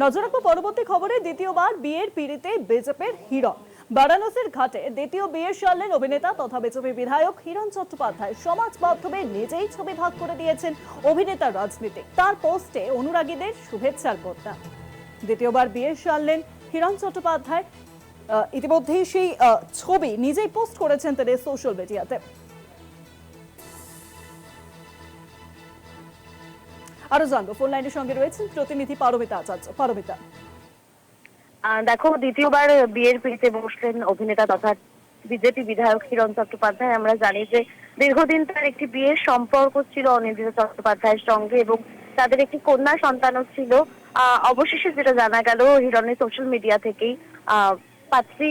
নজর রাখবো পরবর্তী খবরে। দ্বিতীয়বার বিয়ের পিড়িতে বিজেপির হিরণ। বারাণসীর ঘাটে দ্বিতীয় বিয়ের সারলেন অভিনেতা তথা বিজেপি বিধায়ক হিরণ চট্টোপাধ্যায়। সমাজ মাধ্যমে নিজেই ছবি ভাগ করে দিয়েছেন অভিনেতার রাজনীতি। তার পোস্টে অনুরাগীদের শুভেচ্ছার বার্তা। দ্বিতীয়বার বিয়ের সারলেন হিরণ চট্টোপাধ্যায়। ইতিমধ্যেই সেই ছবি নিজেই পোস্ট করেছেন তিনি সোশ্যাল মিডিয়াতে। আরো জানবো, ফোন লাইনের সঙ্গে রয়েছেন প্রতিনিধি পারমিতা আচার্য। পারমিতা, দেখো, দ্বিতীয়বার বিয়ের পিড়িতে বসলেন অভিনেতা তথা বিজেপি বিধায়ক হিরণ চট্টোপাধ্যায়। আমরা জানি যে দীর্ঘদিন তার একটি বিয়ের সম্পর্ক ছিল অনিন্দিতা চট্টোপাধ্যায়ের সঙ্গে এবং তাদের একটি কন্যা সন্তানও ছিল। অবশেষে যেটা জানা গেল, হিরণের সোশ্যাল মিডিয়া থেকেই পাত্রী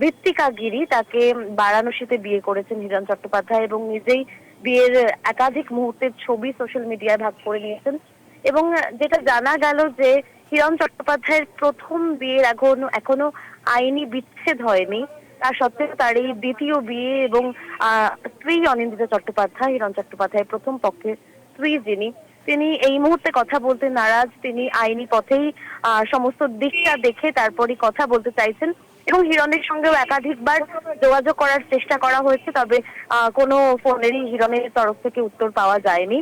ঋত্বিকা গিরি তাকে বারাণসীতে বিয়ে করেছেন হিরণ চট্টোপাধ্যায় এবং নিজেই বিয়ের একাধিক মুহূর্তের ছবি সোশ্যাল মিডিয়ায় ভাগ করে নিয়েছেন। এবং যেটা জানা গেল যে হিরণ চট্টোপাধ্যায়ের প্রথম বিয়ের এখনো আইনি বিচ্ছেদ হয়নি। তা সত্ত্বেও তার এই দ্বিতীয় বিয়ে এবং স্ত্রী অনিন্দিতা চট্টোপাধ্যায়, হিরণ চট্টোপাধ্যায়ের প্রথম পক্ষের স্ত্রী যিনি, তিনি এই মুহূর্তে কথা বলতে নারাজ। তিনি আইনি পথেই সমস্ত দিকটা দেখে তারপরই কথা বলতে চাইছেন এবং হিরণের সঙ্গেও একাধিকবার যোগাযোগ করার চেষ্টা করা হয়েছে, তবে কোনো ফোনেরই হিরণের তরফ থেকে উত্তর পাওয়া যায়নি।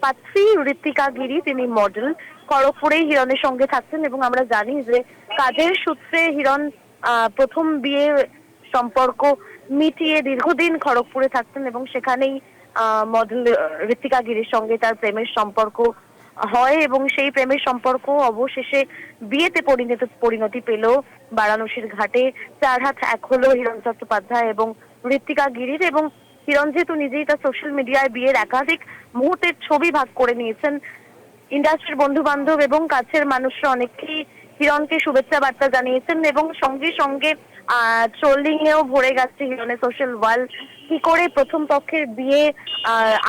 পাত্রী ঋত্বিকা গিরি, তিনি মডেল, খড়গপুরেই হিরণের সঙ্গে থাকছেন এবং আমরা জানি যে কাজের সূত্রে হিরণ প্রথম বিয়ে সম্পর্ক মিটিয়ে দীর্ঘদিন খড়গপুরে থাকতেন এবং সেখানেই মডেল ঋত্বিকা গিরির সঙ্গে তার প্রেমের সম্পর্ক হয় এবং সেই প্রেমের সম্পর্ক অবশেষে বিয়েতে পরিণতি পেল বারাণসীর ঘাটে। চার হাত এক হলো হিরণ চট্টোপাধ্যায় এবং ঋত্বিকা গিরির। এবং হিরণ যেহেতু নিজেই তার সোশ্যাল মিডিয়ায় বিয়ের একাধিক মুহূর্তের ছবি ভাগ করে নিয়েছেন, ইন্ডাস্ট্রির বন্ধু বান্ধব এবং কাছের মানুষরা অনেকেই হিরণকে শুভেচ্ছা বার্তা জানিয়েছেন এবং সঙ্গে সঙ্গে ট্রোলিং এও ভরে গেছে হিরণের সোশ্যাল ওয়ার্ল্ড। কি করে প্রথম পক্ষের বিয়ে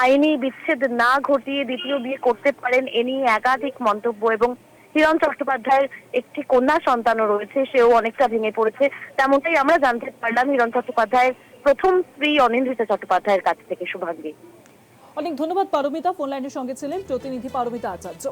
আইনি বিচ্ছেদ না ঘটিয়ে দ্বিতীয় বিয়ে করতে পারেন, এ নিয়ে একাধিক মন্তব্য। এবং হিরণ চট্টোপাধ্যায়ের একটি কন্যা সন্তানও রয়েছে, সেও অনেকটা ভেঙে পড়েছে। তেমনটাই আমরা জানতে পারলাম হিরণ চট্টোপাধ্যায়ের প্রথম স্ত্রী অনিন্দিতা চট্টোপাধ্যায়ের কাছ থেকে। শুভাঙ্গী, অনেক ধন্যবাদ পারমিতা। ফোন লাইনের সঙ্গে ছিলেন প্রতিনিধি পারমিতা আচার্য।